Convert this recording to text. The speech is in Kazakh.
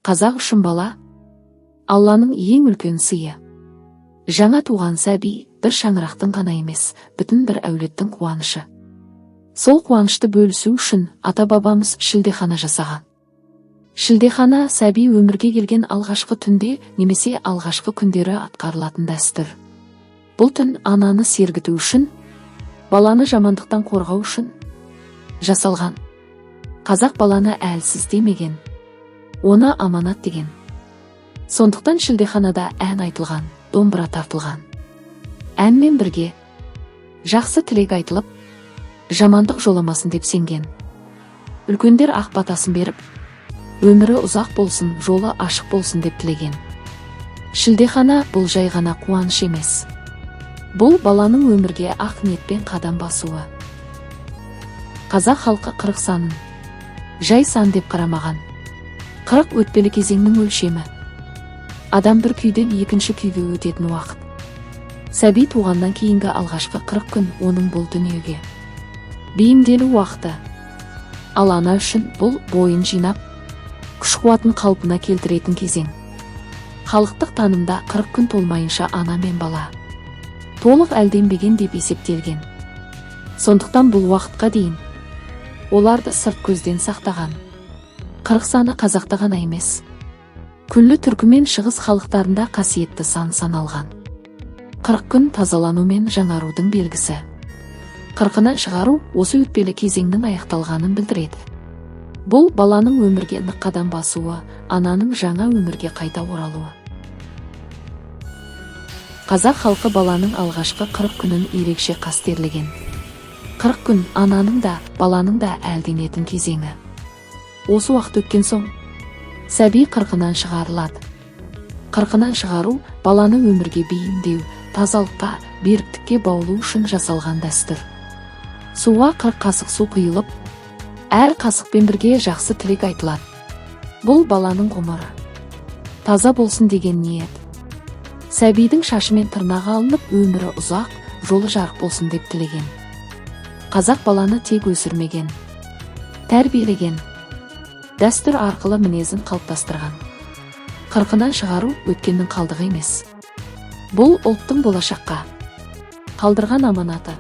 Қазақ үшін бала Алланың ең үлкен сыйы. Жаңа туған сәби бір шаңырақтың ғана емес, бүтін бір әулеттің қуанышы. Сол қуанышты бөлісу үшін ата-бабамыз шілдехана жасаған. Шілдехана сәби өмірге келген алғашқы түнде немесе алғашқы күндері атқарылатын дәстүр. Бұл түн ананы сергіту үшін, баланы жамандықтан қорғау үшін жасалған. Қазақ баланы әлсіз демеген, оны аманат деген. Сондықтан шілдеханада ән айтылған, домбыра тартылған. Әнмен бірге жақсы тілек айтылып, жамандық жоламасын деп сенген. Үлкендер ақ батасын беріп, өмірі ұзақ болсын, жолы ашық болсын деп тілеген. Шілдехана бұл жай ғана қуаныш емес. Бұл баланың өмірге ақ ниетпен қадам басуы. Қазақ халқы 40 санын жай сан деп қарамаған. 40 өтпелі кезеңнің өлшемі. Адам бір күйден екінші күйге өтетін уақыт. Сәби туғаннан кейінгі алғашқы 40 күн оның бұл дүниеге бейімделу уақыты. Ал ана үшін бұл бойын жинап, күш-қуатын қалпына келтіретін кезең. Халықтық танымда 40 күн толмайынша ана мен бала толық әлденбеген деп есептелген. Сондықтан бұл уақытқа дейін оларды сырт көзден сақтаған. 40 саны қазақта ғана емес, күллі түркі мен шығыс халықтарында қасиетті сан саналған. 40 күн тазалану мен жаңарудың белгісі. 40-ынан шығару осы өтпелі кезеңнің аяқталғанын білдіреді. Бұл баланың өмірге нық қадам басуы, ананың жаңа өмірге қайта оралуы. Қазақ халқы баланың алғашқы 40 күнін ерекше қастерлеген. 40 күн ананың да, баланың да әлденетін кезеңі. Осы уақыт өткен соң, сәби 40-нан шығарылады. 40-нан шығару баланы өмірге бейімдеу, тазалыққа, беріктікке баулу үшін жасалған дәстүр. Суға 40 қасық су құйылып, әр қасықпен бірге жақсы тілек айтылады. Бұл баланың ғұмыры таза болсын деген ниет. Сәбидің шашы мен тырнағы алынып, өмірі ұзақ, жолы жарық болсын деп тілеген. Қазақ баланы тек өсірмеген, тәрбиелеген, дәстүр арқылы мінезін қалыптастырған. 40-нан шығару өткеннің қалдығы емес. Бұл ұлттың болашаққа қалдырған аманаты.